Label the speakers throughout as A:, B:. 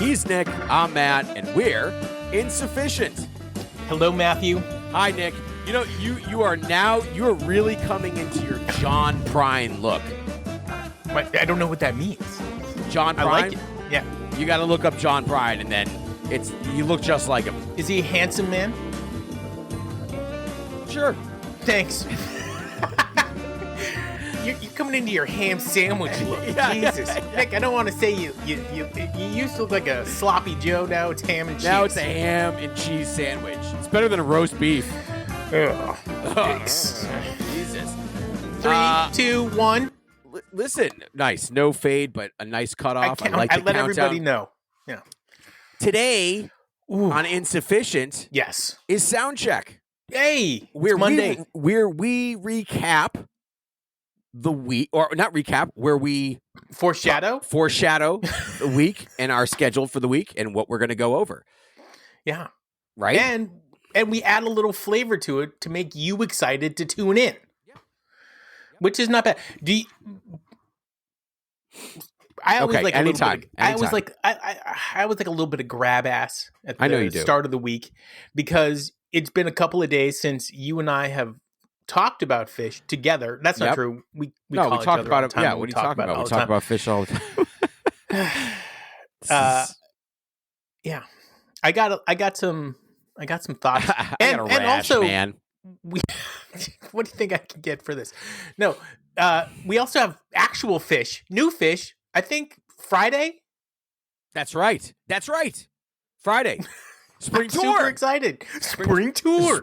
A: He's Nick, I'm Matt, and we're Insufficient.
B: Hello, Matthew.
A: Hi, Nick. You know, you're really coming into your John Prine look.
B: I don't know what that means.
A: John Prine?
B: I like it. Yeah.
A: You got to look up John Prine, and then you look just like him.
B: Is he a handsome man?
A: Sure.
B: Thanks. You're coming into your ham sandwich look.
A: Yeah,
B: Jesus.
A: yeah.
B: Nick, I don't want to say you used to look like a sloppy Joe. Now it's ham and cheese.
A: Now it's a ham and cheese sandwich. It's better than a roast beef.
B: Ugh.
A: Jesus.
B: 3, 2, 1.
A: Listen, nice. No fade, but a nice cutoff. I like the
B: let
A: countdown.
B: everybody know. Yeah.
A: Today on Insufficient
B: Yes.
A: is Soundcheck.
B: Hey,
A: Where
B: it's Monday.
A: Where we recap the week, or not recap, where we
B: Foreshadow
A: the week and our schedule for the week and what we're going to go over.
B: Yeah.
A: Right?
B: And we add a little flavor to it to make you excited to tune in.
A: Yeah.
B: Which is not bad. I always like
A: anytime.
B: I was like a little bit of grab ass at the start of the week, because it's been a couple of days since you and I have talked about fish together. That's not true. We talk about it.
A: Yeah, what are you talking about? We talk about fish all the time.
B: Yeah. I got some thoughts.
A: I got a rash,
B: also,
A: man.
B: what do you think I can get for this? No, we also have actual fish, new fish. I think Friday.
A: That's right. Friday. Spring tour.
B: Super excited. Spring tour.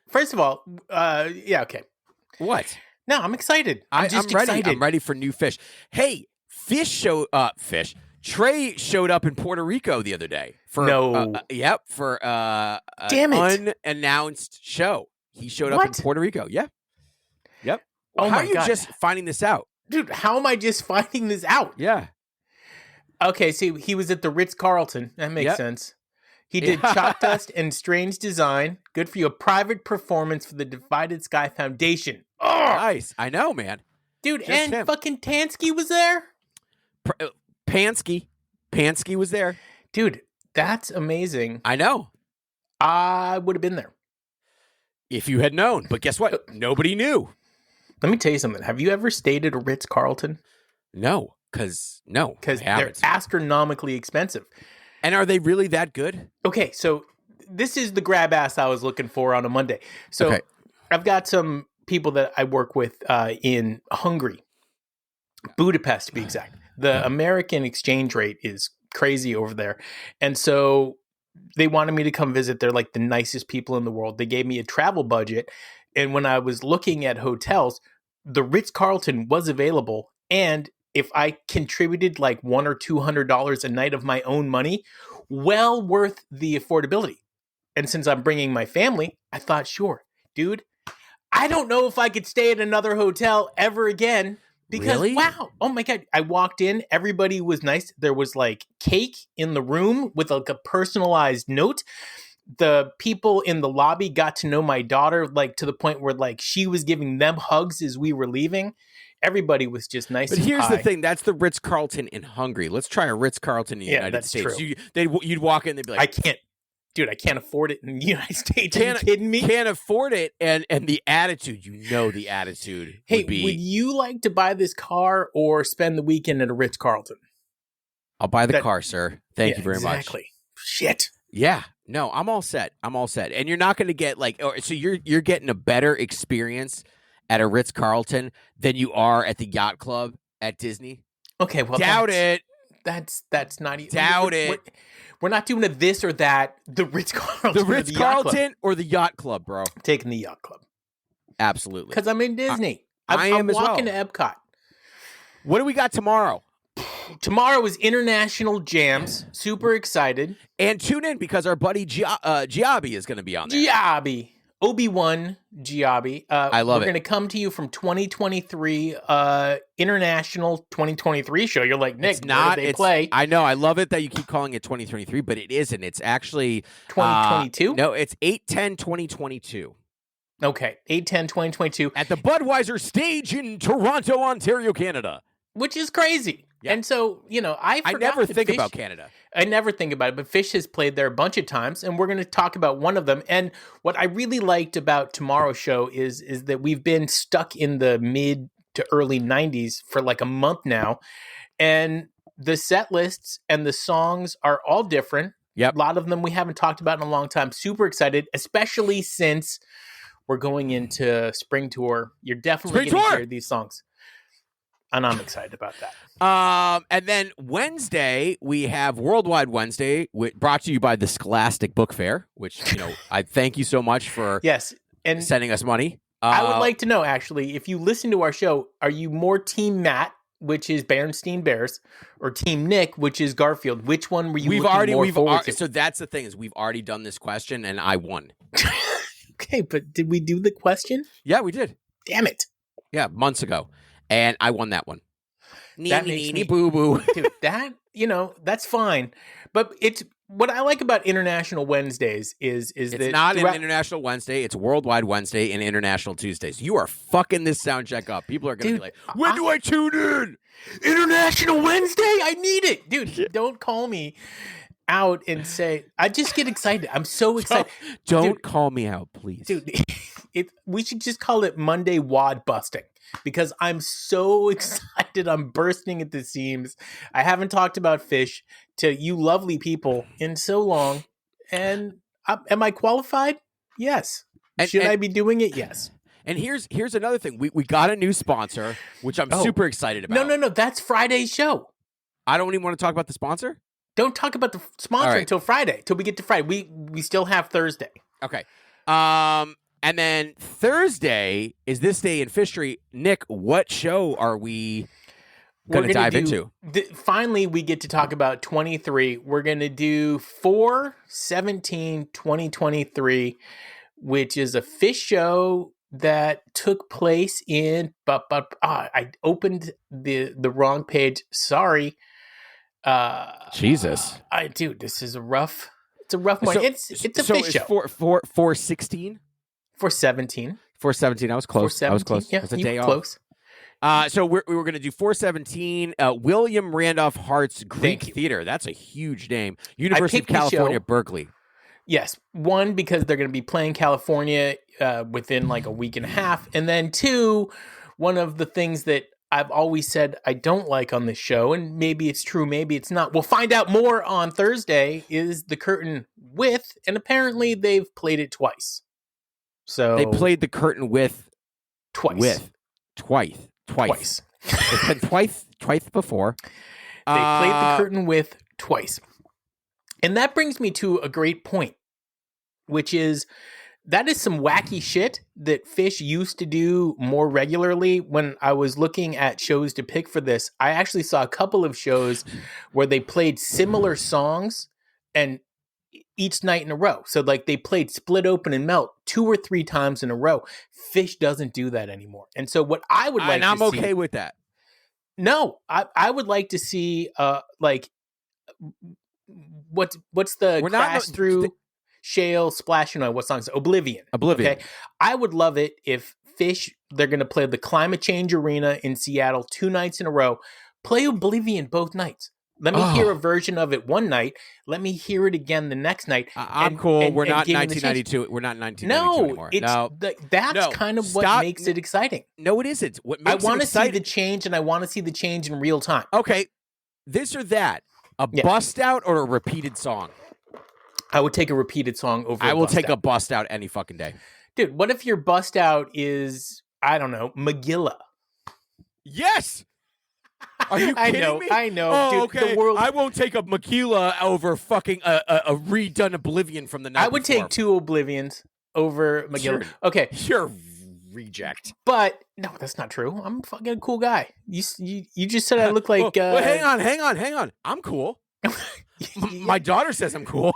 B: First of all, yeah, okay.
A: What?
B: No, I'm excited. I'm ready.
A: Excited. I'm ready for new fish. Hey, Trey showed up in Puerto Rico the other day for for
B: Damn it.
A: unannounced show. He showed up in Puerto Rico. Yeah. Yep.
B: Oh
A: how
B: my
A: are you
B: God.
A: just finding this out?
B: Dude, how am I just finding this out?
A: Yeah.
B: Okay, see, he was at the Ritz-Carlton. That makes sense. He did Chalk Dust and Strange Design. Good for you. A private performance for the Divided Sky Foundation.
A: Oh, nice. I know, man.
B: Dude, just and him. Fucking Tansky was there?
A: Pansky was there.
B: Dude, that's amazing.
A: I know.
B: I would have been there.
A: If you had known. But guess what? Nobody knew.
B: Let me tell you something. Have you ever stayed at a Ritz-Carlton?
A: No, because
B: they're astronomically expensive.
A: And are they really that good?
B: Okay, so this is the grab ass I was looking for on a Monday. So I've got some people that I work with in Hungary, Budapest to be exact. The American exchange rate is crazy over there. And so they wanted me to come visit. They're like the nicest people in the world. They gave me a travel budget. And when I was looking at hotels, the Ritz-Carlton was available. And if I contributed like $100 or $200 a night of my own money, well worth the affordability. And since I'm bringing my family, I thought, sure, dude, I don't know if I could stay at another hotel ever again. Because, wow, oh my God, I walked in, everybody was nice. There was like cake in the room with like a personalized note. The people in the lobby got to know my daughter, like to the point where like she was giving them hugs as we were leaving. Everybody was just nice.
A: But here's the thing: that's the Ritz-Carlton in Hungary. Let's try a Ritz-Carlton in the United States.
B: True.
A: You'd walk in, they'd be like,
B: "I can't, dude. I can't afford it in the United States. Are you kidding me?
A: Can't afford it." And the attitude, the attitude.
B: Hey, would you like to buy this car or spend the weekend at a Ritz-Carlton?
A: I'll buy the car, sir. Thank you very much.
B: Exactly. Shit.
A: Yeah. No, I'm all set. And you're not going to get so you're getting a better experience at a Ritz-Carlton than you are at the yacht club at Disney.
B: Okay, well,
A: doubt it.
B: That's not even.
A: Doubt it.
B: We're not doing a this or that. The Ritz-Carlton.
A: The Ritz-Carlton or the yacht club, bro.
B: I'm taking the yacht club.
A: Absolutely.
B: Because I'm in Disney.
A: I'm
B: walking to Epcot.
A: What do we got tomorrow?
B: Tomorrow is International Jams. Super excited.
A: And tune in because our buddy Giabi is going to be on there.
B: Giabi. Obi-Wan Giabi.
A: I love it.
B: We're going to come to you from 2023 International 2023 show. You're like, Nick, where do they play?
A: I know. I love it that you keep calling it 2023, but it isn't. It's actually
B: 2022?
A: No, it's 8/10/2022.
B: Okay, 8/10/2022.
A: At the Budweiser stage in Toronto, Ontario, Canada.
B: Which is crazy.
A: Yeah.
B: And so, I
A: never think about Canada.
B: I never think about it, but Phish has played there a bunch of times, and we're going to talk about one of them. And what I really liked about tomorrow's show is that we've been stuck in the mid to early 90s for like a month now, and the set lists and the songs are all different.
A: Yep.
B: A lot of them we haven't talked about in a long time. Super excited, especially since we're going into spring tour. You're definitely going to hear these songs. And I'm excited about that.
A: And then Wednesday, we have Worldwide Wednesday, brought to you by the Scholastic Book Fair, which, I thank you so much for
B: and
A: sending us money.
B: I would like to know, actually, if you listen to our show, are you more Team Matt, which is Berenstain Bears, or Team Nick, which is Garfield? Which one were you forward to?
A: So that's the thing, is we've already done this question, and I won.
B: Okay, but did we do the question?
A: Yeah, we did.
B: Damn it.
A: Yeah, months ago. And I won that one.
B: That makes me
A: boo-boo.
B: Dude, that, that's fine. But it's what I like about International Wednesdays is
A: it's
B: that... It's
A: not an International Wednesday. It's Worldwide Wednesday and International Tuesdays. You are fucking this sound check up. People are going to be like, when do I tune in?
B: International Wednesday? I need it. Dude, don't call me out and say... I just get excited. I'm so excited.
A: Don't call me out, please.
B: Dude, we should just call it Monday Wad Busting. Because I'm so excited. I'm bursting at the seams. I haven't talked about Phish to you lovely people in so long. And am I qualified? Yes. Should I be doing it? Yes.
A: And here's another thing. We got a new sponsor, which I'm super excited about.
B: No. That's Friday's show.
A: I don't even want to talk about the sponsor?
B: Don't talk about the sponsor until Friday. Till we get to Friday. We still have Thursday.
A: Okay. And then Thursday is This Day in Fishery. Nick, what show are we going to dive into?
B: Finally, we get to talk about 23. We're going to do 4/17/2023, which is a Phish show that took place in... I opened the wrong page. Sorry.
A: Jesus.
B: Dude, this is a rough... It's a rough one. It's a Phish show.
A: 4/16?
B: 4/17.
A: 4/17. I was close. I was close.
B: Yeah,
A: it was a day
B: close.
A: Off. So we were going to do 4/17. William Randolph Hart's Greek Theater. That's a huge name. University of California, Berkeley.
B: Yes. One, because they're going to be playing California within like a week and a half. And then two, one of the things that I've always said I don't like on this show, and maybe it's true, maybe it's not. We'll find out more on Thursday, is The Curtain With, and apparently they've played it twice. So
A: they played The Curtain With
B: twice.
A: It's been twice before.
B: They played The Curtain With twice. And that brings me to a great point, which is that is some wacky shit that Phish used to do more regularly. When I was looking at shows to pick for this, I actually saw a couple of shows where they played similar songs and each night in a row. So like they played Split Open and Melt 2 or 3 times in a row. Phish doesn't do that anymore. And so what I would like to see...
A: And I'm okay with that.
B: No, I would like to see what's the Crash Through Shale Splash, what song is it? Oblivion. Okay. I would love it if Phish, they're going to play the Climate Change Arena in Seattle 2 nights in a row. Play Oblivion both nights. Let me hear a version of it one night. Let me hear it again the next night.
A: I'm cool. We're not 1992. We're not 1992 anymore.
B: That's kind of what makes it exciting.
A: No, it isn't. What makes
B: I want to see the change, and I want to see the change in real time.
A: Okay, this or that. A bust out or a repeated song?
B: I would take a repeated song over
A: I will take a bust out any fucking day.
B: Dude, what if your bust out is, I don't know, Megillah?
A: Yes! Are you kidding me?
B: I know.
A: Oh,
B: dude,
A: okay. I won't take a Megillah over fucking a redone Oblivion from the night
B: I would take 2 Oblivions over Megillah. Okay.
A: You're reject.
B: But, no, that's not true. I'm fucking a cool guy. You just said I look like...
A: well, hang on. I'm cool. My daughter says I'm cool.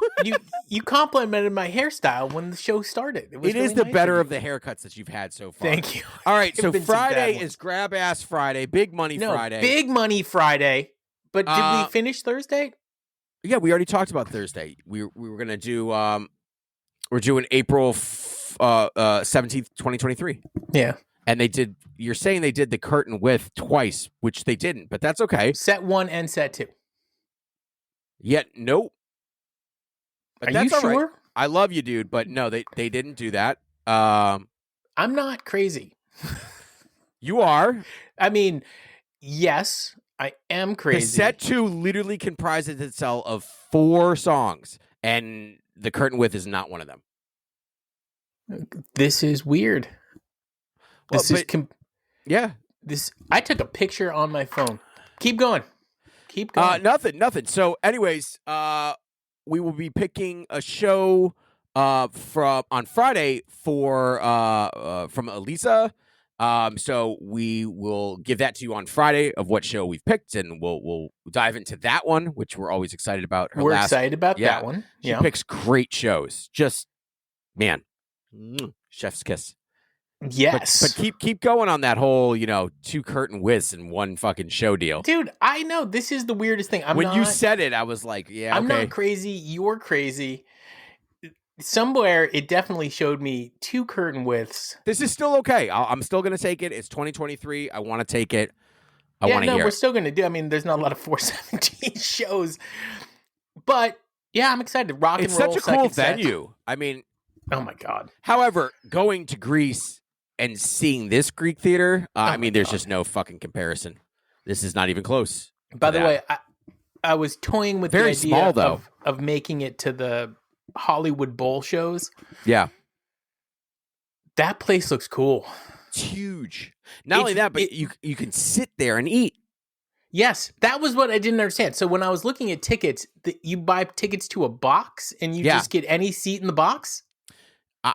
B: you complimented my hairstyle when the show started. It
A: is the better of the haircuts that you've had so far.
B: Thank you.
A: All right, so Friday is Grab Ass Friday, Big Money Friday.
B: Big Money Friday. But did we finish Thursday?
A: Yeah, we already talked about Thursday. We were gonna do we're doing April 17th, 2023.
B: Yeah.
A: And they did you're saying they did the curtain width twice, which they didn't, but that's okay.
B: Set 1 and set 2.
A: Yet, nope. But
B: Are
A: that's
B: you
A: all right.
B: sure?
A: I love you, dude, but no, they didn't do that.
B: I'm not crazy.
A: You are.
B: I mean, yes, I am crazy.
A: The set 2 literally comprises itself of 4 songs, and the curtain width is not one of them.
B: This is weird.
A: Yeah.
B: I took a picture on my phone. Keep going.
A: Nothing. So, anyways, we will be picking a show on Friday from Elisa. So we will give that to you on Friday of what show we've picked, and we'll dive into that one, which we're always excited about.
B: We're excited about that one.
A: She picks great shows. Just, man, chef's kiss.
B: Yes.
A: But keep going on that whole, 2 curtain widths and 1 fucking show deal.
B: Dude, I know. This is the weirdest thing.
A: When you said it, I was like, yeah,
B: I'm
A: okay.
B: not crazy. You're crazy. Somewhere, it definitely showed me 2 curtain widths.
A: This is still okay. I'm still going to take it. It's 2023. I want to take it. I want to hear
B: we're still going to do. I mean, there's not a lot of 417 shows. But, yeah, I'm excited. Rock and roll.
A: It's such a cool venue. I mean.
B: Oh, my God.
A: However, going to Greece and seeing this Greek theater, there's just no fucking comparison. This is not even close.
B: By the way, I was toying with
A: very
B: the idea
A: small, though.
B: Of making it to the Hollywood Bowl shows.
A: Yeah.
B: That place looks cool.
A: It's huge. Not only that, but you can sit there and eat.
B: Yes, that was what I didn't understand. So when I was looking at tickets, you buy tickets to a box and you just get any seat in the box?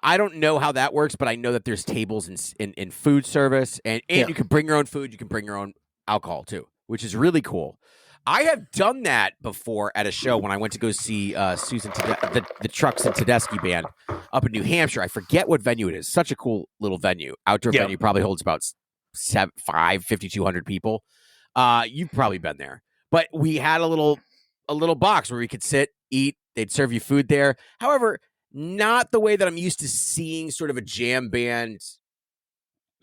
A: I don't know how that works, but I know that there's tables in food service, and you can bring your own food. You can bring your own alcohol, too, which is really cool. I have done that before at a show when I went to go see Susan the Trucks and Tedeschi band up in New Hampshire. I forget what venue it is. Such a cool little venue. Outdoor venue, probably holds about 5,200 people. You've probably been there. But we had a little box where we could sit, eat. They'd serve you food there. However, not the way that I'm used to seeing sort of a jam band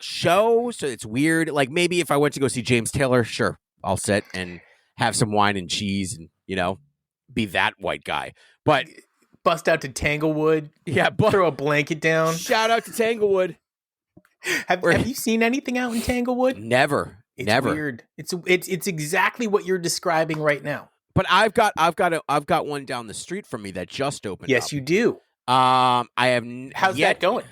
A: show. So it's weird. Like maybe if I went to go see James Taylor, sure, I'll sit and have some wine and cheese and, be that white guy. But
B: bust out to Tanglewood.
A: Yeah.
B: Throw a blanket down.
A: Shout out to Tanglewood.
B: Have you seen anything out in Tanglewood?
A: Never.
B: It's
A: never.
B: Weird. It's exactly what you're describing right now.
A: But I've got one down the street from me that just opened up.
B: Yes, you do.
A: I have.
B: How's that going?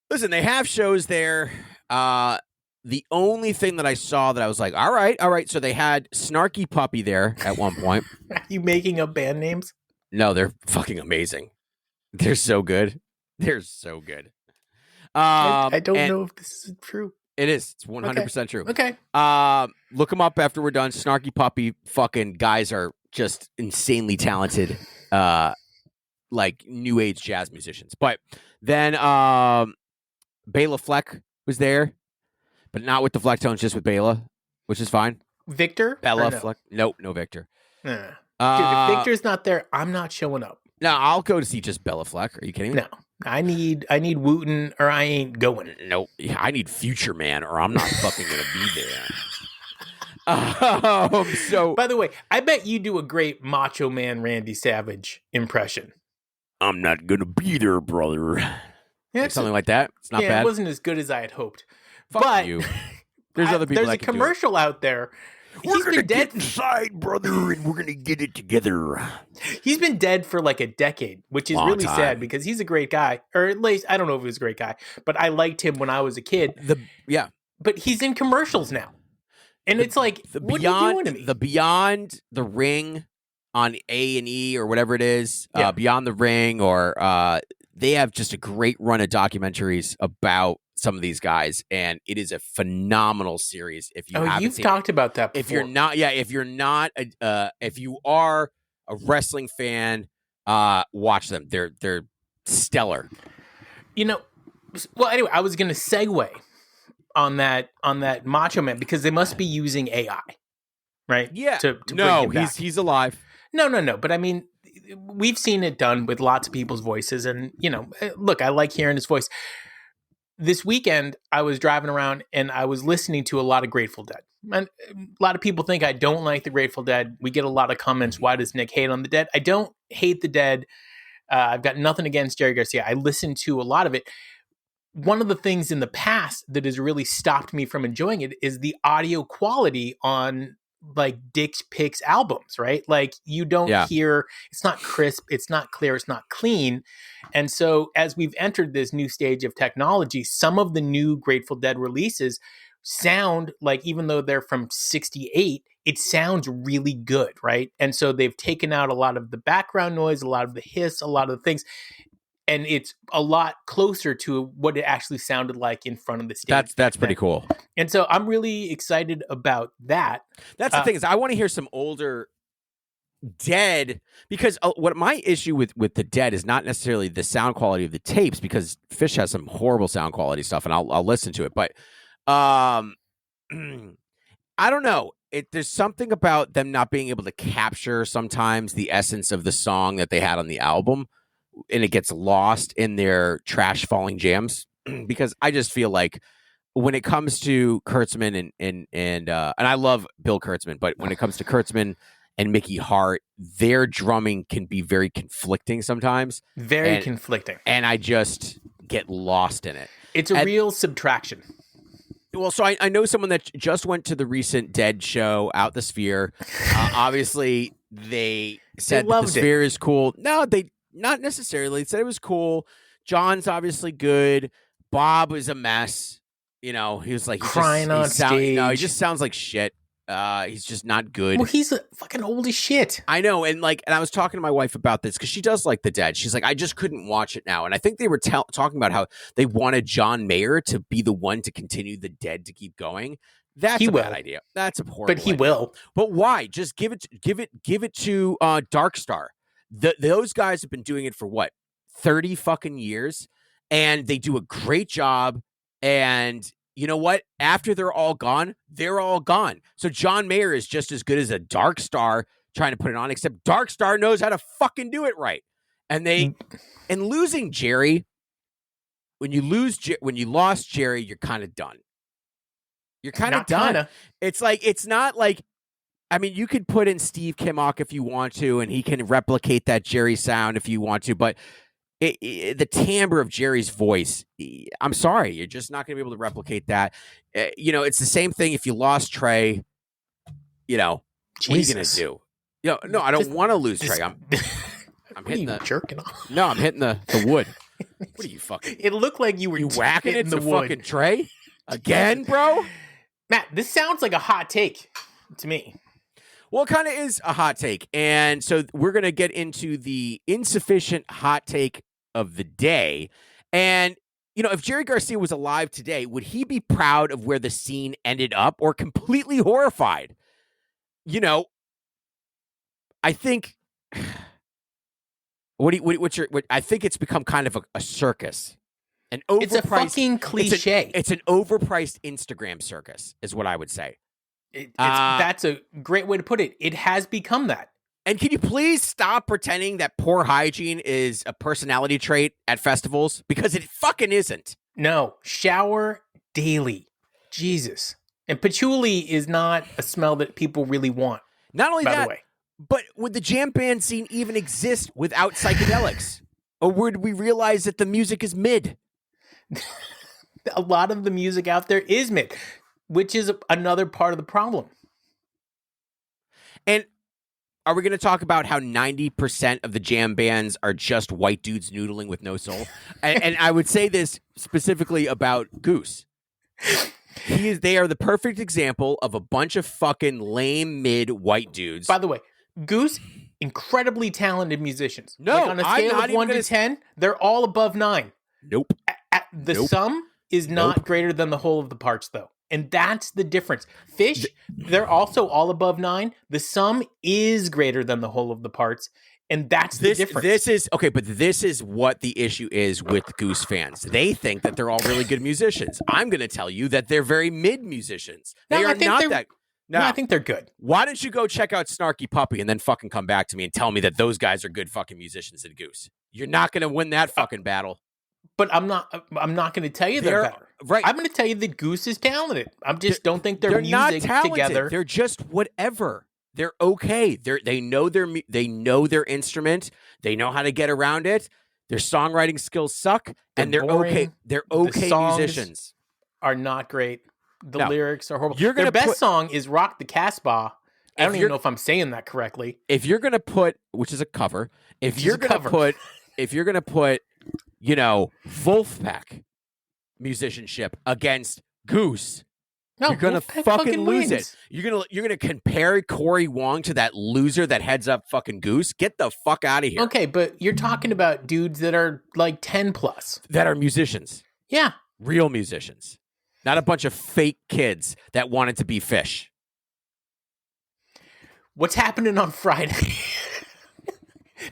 A: Listen, they have shows there. The only thing that I saw that I was like, all right. So they had Snarky Puppy there at one point.
B: Are you making up band names?
A: No, they're fucking amazing. They're so good.
B: I don't know if this is true.
A: It is. It's 100% true.
B: Okay.
A: Look them up after we're done. Snarky Puppy fucking guys are just insanely talented. Like new age jazz musicians. But then Bela Fleck was there, but not with the Flecktones, just with Bela, which is fine.
B: Victor?
A: Bela Fleck. Nope, no Victor.
B: Dude, if Victor's not there, I'm not showing up.
A: No, I'll go to see just Bela Fleck. Are you kidding me?
B: No. I need Wooten or I ain't going.
A: Nope. I need Future Man or I'm not fucking going to be there. So,
B: by the way, I bet you do a great Macho Man Randy Savage impression.
A: I'm not going to be there, brother.
B: Yeah,
A: like something like that. It's not bad.
B: It wasn't as good as I had hoped.
A: Fuck you. There's other people that can do it.
B: There's a commercial out there.
A: We're going to get inside, brother, and we're going to get it together.
B: He's been dead for like a decade, which is really sad because he's a great guy. Or at least, I don't know if he was a great guy, but I liked him when I was a kid. But he's in commercials now. And it's like, what are you doing to me?
A: The Beyond the Ring on A&E or whatever it is, Beyond the Ring, or they have just a great run of documentaries about some of these guys, and it is a phenomenal series. If you haven't
B: you've
A: seen
B: talked about that before.
A: If you are a wrestling fan, watch them. They're stellar.
B: Well, anyway, I was going to segue on that Macho Man because they must be using AI, right?
A: Yeah.
B: To
A: no,
B: bring him back.
A: He's alive.
B: No. But I mean, we've seen it done with lots of people's voices, and look, I like hearing his voice. this weekend I was driving around and I was listening to a lot of Grateful Dead. And a lot of people think I don't like the Grateful Dead. We get a lot of comments. Why does Nick hate on the Dead? I don't hate the Dead. I've got nothing against Jerry Garcia. I listen to a lot of it. One of the things in the past that has really stopped me from enjoying it is the audio quality on like Dick's Picks albums, right? Like you don't hear, it's not crisp, it's not clear, it's not clean. And so as we've entered this new stage of technology, some of the new Grateful Dead releases sound like, even though they're from 68, it sounds really good, right? And so they've taken out a lot of the background noise, a lot of the hiss, a lot of the things. And it's a lot closer to what it actually sounded like in front of the stage.
A: That's pretty cool.
B: And so I'm really excited about that.
A: That's the thing is I want to hear some older Dead, because what my issue with the Dead is not necessarily the sound quality of the tapes, because Fish has some horrible sound quality stuff, and I'll listen to it. But I don't know. There's something about them not being able to capture sometimes the essence of the song that they had on the album, and it gets lost in their trash falling jams. Because I just feel like when it comes to Kurtzman and I love Bill Kurtzman, but when it comes to Kurtzman and Mickey Hart, their drumming can be very conflicting sometimes.
B: Very conflicting.
A: And I just get lost in it.
B: It's a real subtraction.
A: Well, so I know someone that just went to the recent Dead show out the Sphere. Obviously, they said that the Sphere is cool. No, they not necessarily. They said it was cool. John's obviously good. Bob was a mess. You know, he was like
B: crying on stage.
A: No, he just sounds like shit. He's just not good.
B: Well, he's fucking old as shit.
A: I know, and I was talking to my wife about this because she does like the Dead. She's like, I just couldn't watch it now, and I think they were talking about how they wanted John Mayer to be the one to continue the Dead to keep going. That's a bad idea. That's a horrible.
B: But he will.
A: But why? Just give it to Dark Star. Those guys have been doing it for what, 30 fucking years, and they do a great job. And you know what? After they're all gone, they're all gone. So John Mayer is just as good as a Dark Star trying to put it on, except Dark Star knows how to fucking do it right. And losing Jerry, when you lost Jerry, you're kind of done. You're kind of done.
B: Kinda.
A: It's not like, I mean, you could put in Steve Kimmock if you want to, and he can replicate that Jerry sound if you want to, but the timbre of Jerry's voice, I'm sorry, you're just not going to be able to replicate that. It's the same thing if you lost Trey. What are you going to do? No, I don't want to lose Trey. I'm hitting the
B: jerking off.
A: No, I'm hitting the wood. What are you fucking?
B: It looked like you were
A: whacking it in the fucking Trey again, bro.
B: Matt, this sounds like a hot take to me.
A: Well, it kind of is a hot take. And so we're going to get into the insufficient hot take of the day. And, if Jerry Garcia was alive today, would he be proud of where the scene ended up or completely horrified? I think, I think it's become kind of a circus.
B: It's a fucking cliche.
A: It's an overpriced Instagram circus is what I would say.
B: That's a great way to put it. It has become that.
A: And can you please stop pretending that poor hygiene is a personality trait at festivals? Because it fucking isn't.
B: No. Shower daily. Jesus. And patchouli is not a smell that people really want.
A: Not only
B: by
A: that,
B: the way.
A: but would the jam band scene even exist without psychedelics? Or would we realize that the music is mid?
B: A lot of the music out there is mid, which is another part of the problem.
A: And are we going to talk about how 90% of the jam bands are just white dudes noodling with no soul? and I would say this specifically about Goose. They are the perfect example of a bunch of fucking lame mid white dudes.
B: By the way, Goose, incredibly talented musicians.
A: No,
B: on a scale of 1 to 10, they're all above 9.
A: Nope.
B: The sum is not greater than the whole of the parts, though. And that's the difference. Fish, they're also all above 9. The sum is greater than the whole of the parts. And that's the difference.
A: This is what the issue is with Goose fans. They think that they're all really good musicians. I'm going to tell you that they're very mid musicians. They are not that.
B: No, I think they're good.
A: Why don't you go check out Snarky Puppy and then fucking come back to me and tell me that those guys are good fucking musicians in Goose? You're not going to win that fucking battle.
B: But I'm not going to tell you they're better.
A: Right.
B: I'm going to tell you that Goose is talented. I just don't think their music
A: not
B: together.
A: They're just whatever. They're okay. They know their instrument. They know how to get around it. Their songwriting skills suck, and they're
B: boring.
A: okay. They're okay musicians.
B: Are not great. The lyrics are horrible. Their best song is "Rock the Casbah." I don't even know if I'm saying that correctly.
A: If you're gonna put, which is a cover, if you're gonna put, Wolfpack musicianship against Goose, you're gonna fucking lose it. You're gonna compare Corey Wong to that loser that heads up fucking Goose. Get the fuck out of here.
B: Okay, but you're talking about dudes that are like 10 plus
A: that are musicians.
B: Yeah,
A: real musicians, not a bunch of fake kids that wanted to be Fish.
B: What's happening on Friday?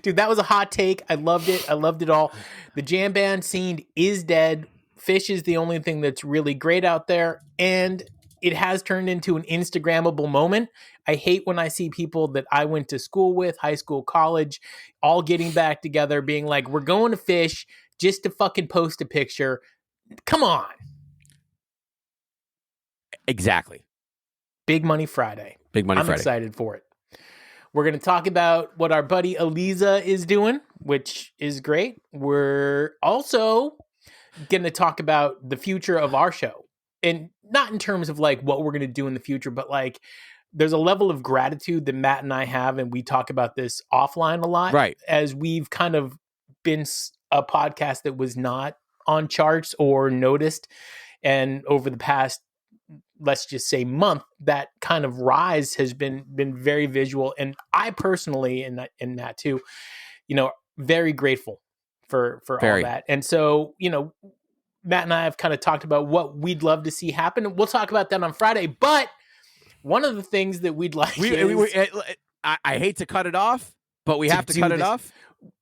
B: Dude, that was a hot take. I loved it. I loved it all. The jam band scene is dead. Fish is the only thing that's really great out there. And it has turned into an Instagrammable moment. I hate when I see people that I went to school with, high school, college, all getting back together, being like, we're going to Fish just to fucking post a picture. Come on.
A: Exactly.
B: Big Money Friday.
A: I'm
B: excited for it. We're going to talk about what our buddy Eliza is doing, which is great. We're also going to talk about the future of our show. And not in terms of like what we're going to do in the future, but like there's a level of gratitude that Matt and I have, and we talk about this offline a lot.
A: Right.
B: As we've kind of been a podcast that was not on charts or noticed. And over the past, let's just say, month, that kind of rise has been very visual. And I personally, and Matt too, very grateful for all that. And so, Matt and I have kind of talked about what we'd love to see happen. We'll talk about that on Friday. But one of the things that we'd like
A: I hate to cut it off, but we have to cut it off.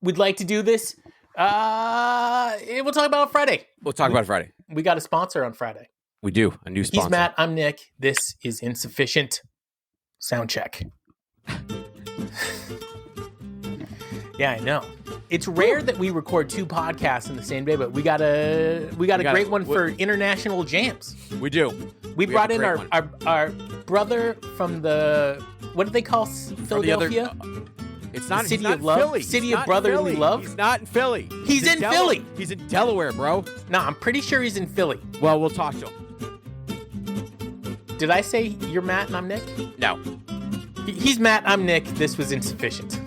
B: We'd like to do this. We'll talk about it Friday.
A: We'll talk about it Friday.
B: We got a sponsor on Friday.
A: We do. A new sponsor.
B: He's Matt. I'm Nick. This is Insufficient Soundcheck. Yeah, I know. It's rare that we record two podcasts in the same day, but we got a great one for international jams.
A: We do.
B: We brought in our brother from the, what do they call Philadelphia?
A: It's not
B: City
A: of
B: Love.
A: Philly.
B: City of Brotherly Love.
A: He's not in Philly.
B: He's in Philly.
A: He's in Delaware, bro.
B: No, I'm pretty sure he's in Philly.
A: Well, we'll talk to him.
B: Did I say you're Matt and I'm Nick?
A: No.
B: He's Matt, I'm Nick. This was Insufficient.